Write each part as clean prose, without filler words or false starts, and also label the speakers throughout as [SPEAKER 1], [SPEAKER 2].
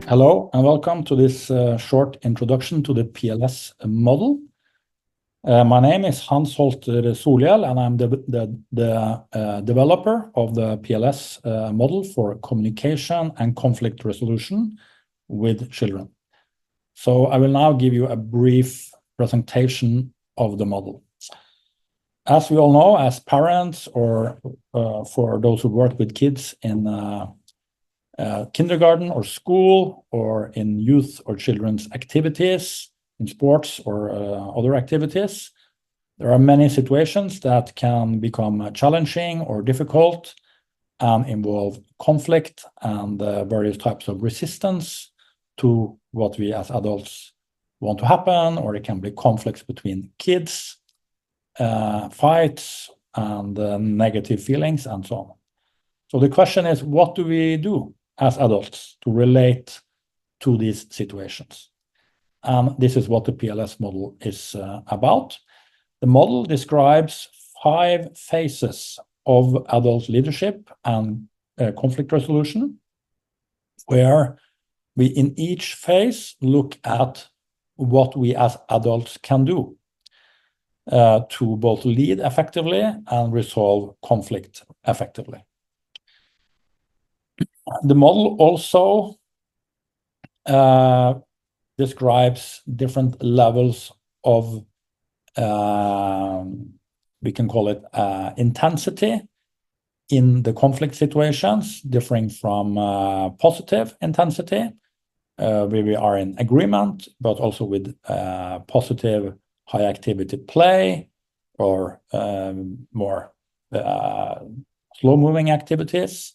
[SPEAKER 1] Hello and welcome to this short introduction to the PLS model. My name is Hans Holter Solhjell and I'm the developer of the PLS model for communication and conflict resolution with children. So I will now give you a brief presentation of the model. As we all know, as parents or for those who work with kids in kindergarten or school or in youth or children's activities, in sports or other activities, there are many situations that can become challenging or difficult and involve conflict and various types of resistance to what we as adults want to happen, or it can be conflicts between kids, fights and negative feelings and so on. So the question is, what do we do as adults to relate to these situations? This is what the PLS model is about. The model describes 5 phases of adult leadership and conflict resolution, where we in each phase look at what we as adults can do to both lead effectively and resolve conflict effectively. The model also describes different levels of, we can call it intensity in the conflict situations, differing from positive intensity, where we are in agreement, but also with positive high activity play or more slow-moving activities.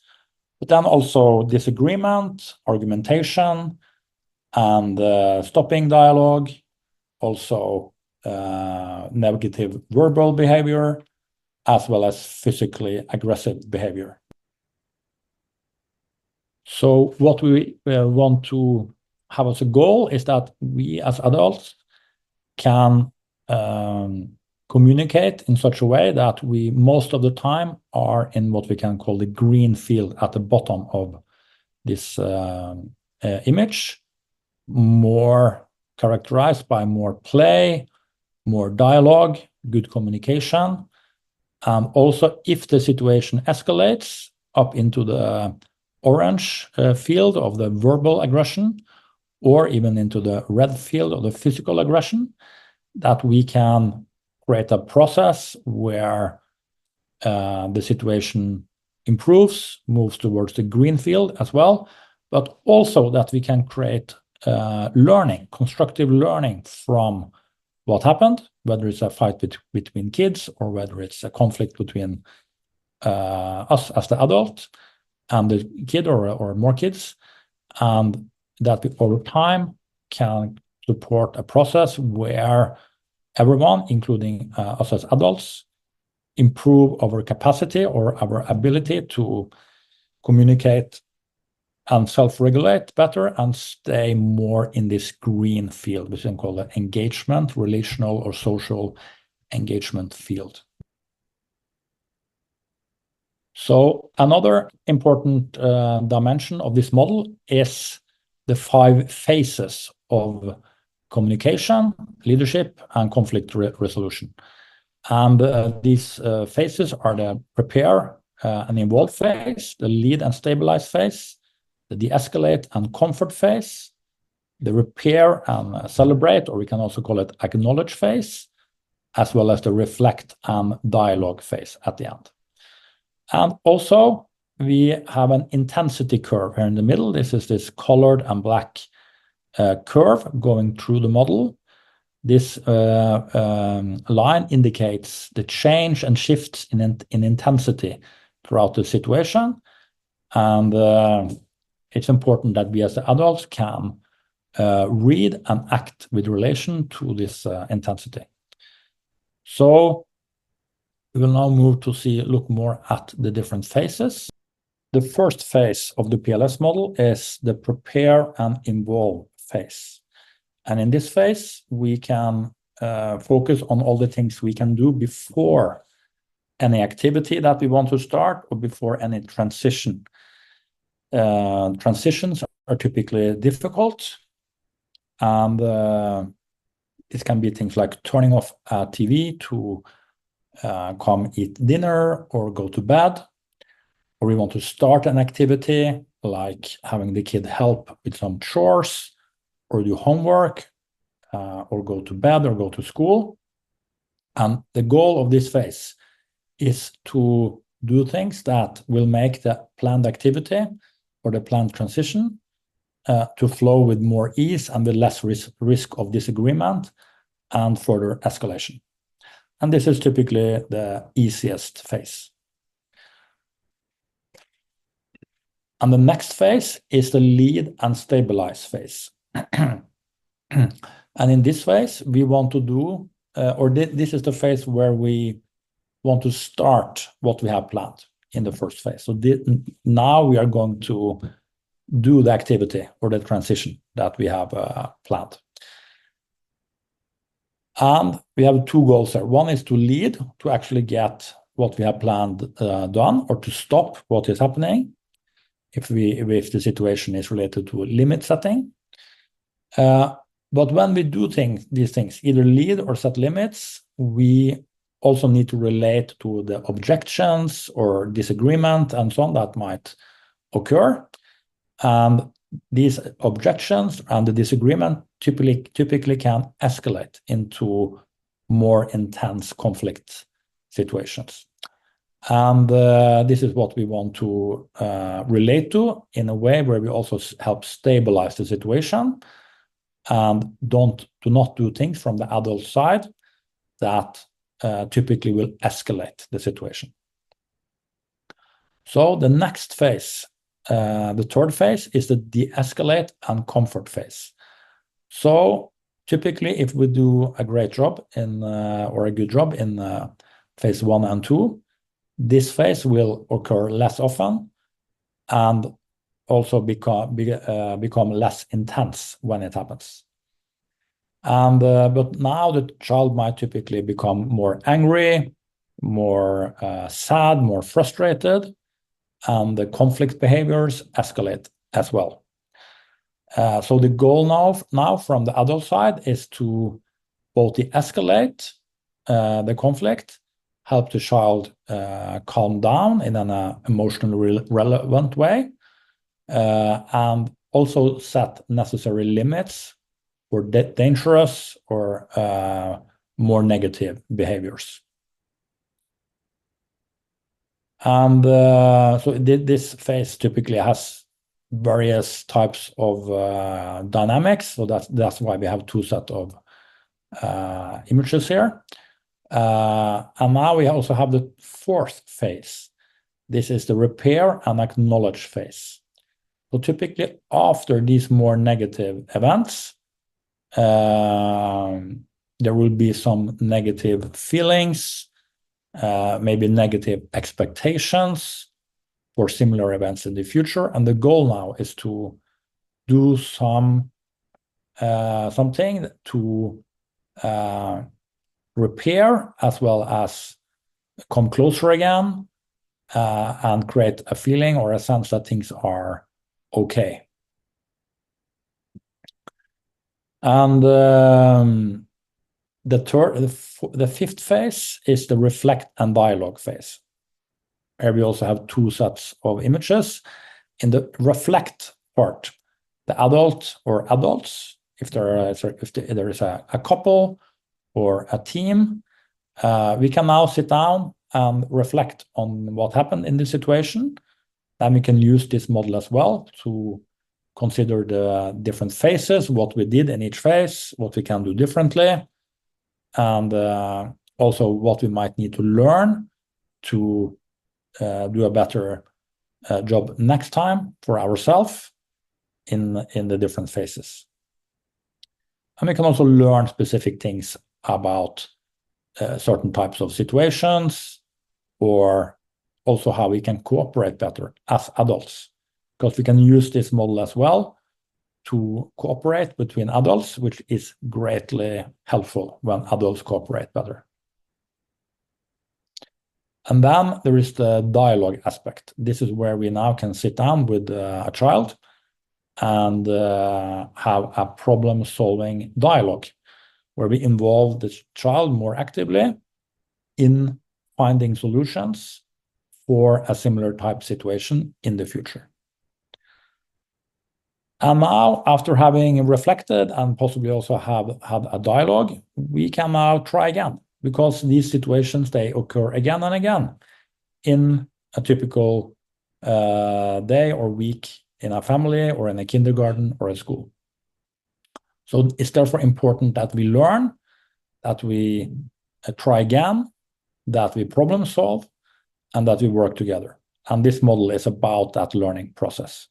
[SPEAKER 1] But then also disagreement, argumentation, and stopping dialogue, also negative verbal behavior, as well as physically aggressive behavior. So what we want to have as a goal is that we as adults can communicate in such a way that we most of the time are in what we can call the green field at the bottom of this image, more characterized by more play, more dialogue, good communication, and also if the situation escalates up into the orange field of the verbal aggression, or even into the red field of the physical aggression, that we can create a process where the situation improves, moves towards the green field as well, but also that we can create learning, constructive learning from what happened, whether it's a fight between kids or whether it's a conflict between us as the adult and the kid or more kids, and that we over time can support a process where everyone, including us as adults, improve our capacity or our ability to communicate and self-regulate better and stay more in this green field, which we can call the engagement, relational or social engagement field. So another important dimension of this model is the 5 phases of communication, leadership, and conflict resolution. And these phases are the prepare and involve phase, the lead and stabilize phase, the de-escalate and comfort phase, the repair and celebrate, or we can also call it acknowledge phase, as well as the reflect and dialogue phase at the end. And also we have an intensity curve here in the middle. This is this colored and black curve going through the model. This line indicates the change and shifts in intensity throughout the situation. And it's important that we as the adults can read and act with relation to this intensity. So we will now move to look more at the different phases. The first phase of the PLS model is the prepare and involve phase. And in this phase, we can focus on all the things we can do before any activity that we want to start or before any transition. Transitions are typically difficult, and this can be things like turning off a TV to come eat dinner or go to bed, or we want to start an activity like having the kid help with some chores or do homework or go to bed or go to school. And the goal of this phase is to do things that will make the planned activity or the planned transition to flow with more ease and with less risk of disagreement and further escalation. And this is typically the easiest phase. And the next phase is the lead and stabilize phase. And in this phase, we want to do, this is the phase where we want to start what we have planned in the first phase. So now we are going to do the activity or the transition that we have planned. And we have two goals there. One is to lead, to actually get what we have planned done, or to stop what is happening if the situation is related to limit setting. But when we do these things, either lead or set limits, we also need to relate to the objections or disagreement and so on that might occur. And these objections and the disagreement typically can escalate into more intense conflict situations. And this is what we want to relate to in a way where we also help stabilize the situation and do not do things from the adult side that typically will escalate the situation. So the next phase, the third phase, is the de-escalate and comfort phase. So typically, if we do a great job or a good job in phase 1 and 2, this phase will occur less often and also become less intense when it happens. And but now the child might typically become more angry, more sad, more frustrated, and the conflict behaviors escalate as well. So the goal now from the adult side is to both de-escalate the conflict, help the child calm down in an emotionally relevant way, and also set necessary limits for dangerous or more negative behaviors. And so this phase typically has various types of dynamics. So that's why we have two sets of images here. And now we also have the fourth phase. This is the repair and acknowledge phase. So typically after these more negative events, there will be some negative feelings, maybe negative expectations for similar events in the future. And the goal now is to do something to repair as well as come closer again and create a feeling or a sense that things are okay. And the fifth phase is the reflect and dialogue phase. Here we also have two sets of images. In the reflect part, the adult or adults, if there is a couple or a team, we can now sit down and reflect on what happened in the situation. Then we can use this model as well to consider the different phases, what we did in each phase, what we can do differently, and also what we might need to learn to do a better job next time for ourselves in the different phases. And we can also learn specific things about certain types of situations, or also how we can cooperate better as adults, because we can use this model as well to cooperate between adults, which is greatly helpful when adults cooperate better. And then there is the dialogue aspect. This is where we now can sit down with a child and have a problem-solving dialogue where we involve the child more actively in finding solutions for a similar type situation in the future. And now, after having reflected and possibly also have had a dialogue, we can now try again, because these situations, they occur again and again in a typical day or week in a family or in a kindergarten or a school. So it's therefore important that we learn, that we try again, that we problem solve, and that we work together. And this model is about that learning process.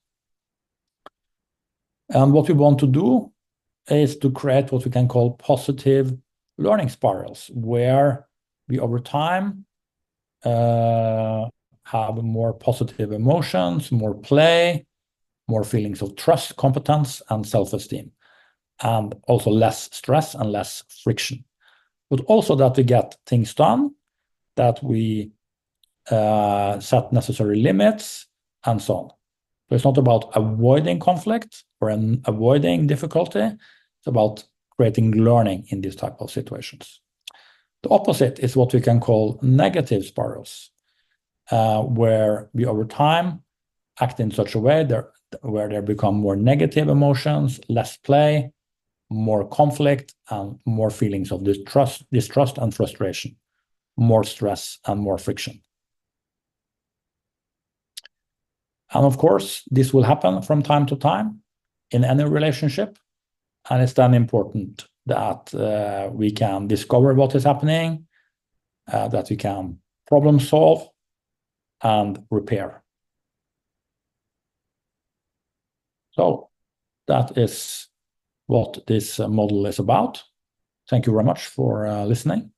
[SPEAKER 1] And what we want to do is to create what we can call positive learning spirals, where we over time have more positive emotions, more play, more feelings of trust, competence, and self-esteem, and also less stress and less friction. But also that we get things done, that we set necessary limits, and so on. So it's not about avoiding conflict or avoiding difficulty. It's about creating learning in these type of situations. The opposite is what we can call negative spirals, where we over time act in such a way where there become more negative emotions, less play, more conflict, and more feelings of distrust and frustration, more stress and more friction. And of course, this will happen from time to time in any relationship. And it's then important that we can discover what is happening, that we can problem solve and repair. So that is what this model is about. Thank you very much for listening.